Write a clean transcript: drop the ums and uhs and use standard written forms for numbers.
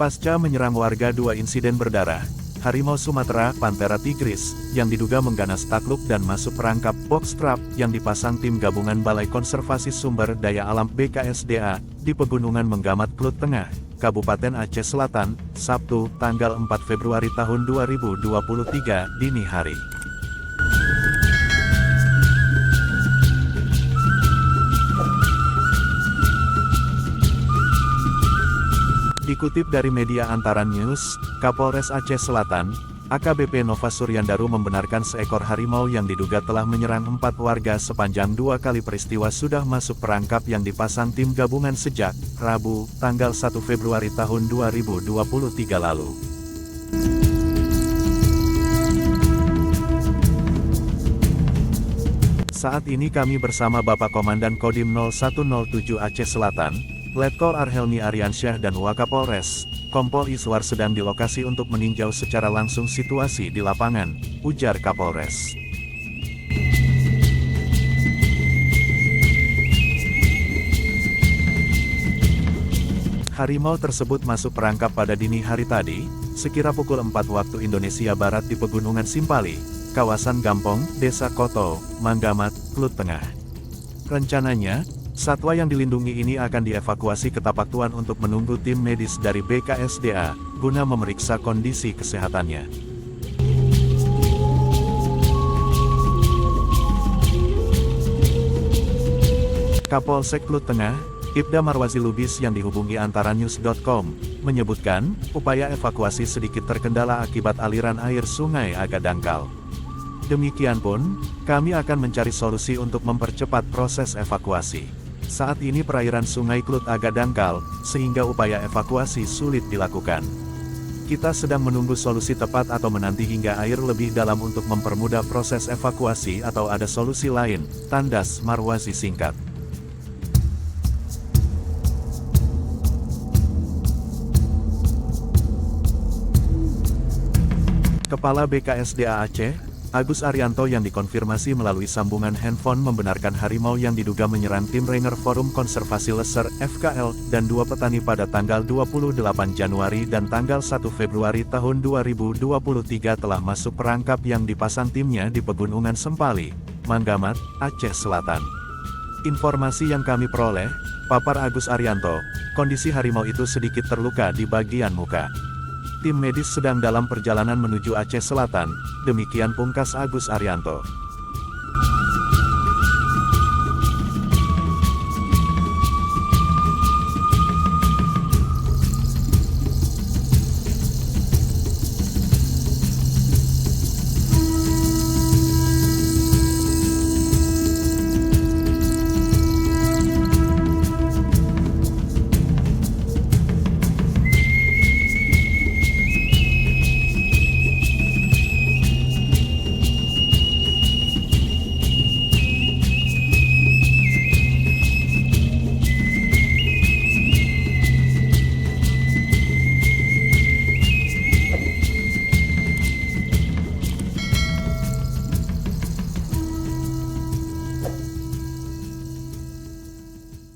Pasca menyerang warga, dua insiden berdarah. Harimau Sumatera, Panthera tigris, yang diduga mengganas takluk dan masuk perangkap box trap yang dipasang tim gabungan Balai Konservasi Sumber Daya Alam BKSDA, di Pegunungan Menggamat, Klut Tengah, Kabupaten Aceh Selatan, Sabtu, tanggal 4 Februari tahun 2023, dini hari. Dikutip dari media Antara News, Kapolres Aceh Selatan, AKBP Nova Suryandaru membenarkan seekor harimau yang diduga telah menyerang 4 warga sepanjang 2 kali peristiwa sudah masuk perangkap yang dipasang tim gabungan sejak Rabu, tanggal 1 Februari tahun 2023 lalu. Saat ini kami bersama Bapak Komandan Kodim 0107 Aceh Selatan, Letkol Arhelmi Ariansyah dan Wakapolres, Kompol Iswar sedang di lokasi untuk meninjau secara langsung situasi di lapangan, ujar Kapolres. Harimau tersebut masuk perangkap pada dini hari tadi, sekira pukul 4 waktu Indonesia Barat di Pegunungan Simpali, kawasan Gampong, Desa Koto, Manggamat, Klut Tengah. Rencananya, satwa yang dilindungi ini akan dievakuasi ke Tapak Tuan untuk menunggu tim medis dari BKSDA, guna memeriksa kondisi kesehatannya. Kapolsek Klut Tengah, Ibda Marwazi Lubis yang dihubungi antaranews.com, menyebutkan, upaya evakuasi sedikit terkendala akibat aliran air sungai agak dangkal. Demikian pun, kami akan mencari solusi untuk mempercepat proses evakuasi. Saat ini perairan Sungai Klut agak dangkal, sehingga upaya evakuasi sulit dilakukan. Kita sedang menunggu solusi tepat atau menanti hingga air lebih dalam untuk mempermudah proses evakuasi atau ada solusi lain, tandas Marwazi singkat. Kepala BKSDA Aceh, Agus Arianto yang dikonfirmasi melalui sambungan handphone membenarkan harimau yang diduga menyerang tim Ranger Forum Konservasi Lesser FKL dan 2 petani pada tanggal 28 Januari dan tanggal 1 Februari tahun 2023 telah masuk perangkap yang dipasang timnya di Pegunungan Sempali, Manggamat, Aceh Selatan. Informasi yang kami peroleh, papar Agus Arianto, kondisi harimau itu sedikit terluka di bagian muka. Tim medis sedang dalam perjalanan menuju Aceh Selatan, demikian pungkas Agus Arianto.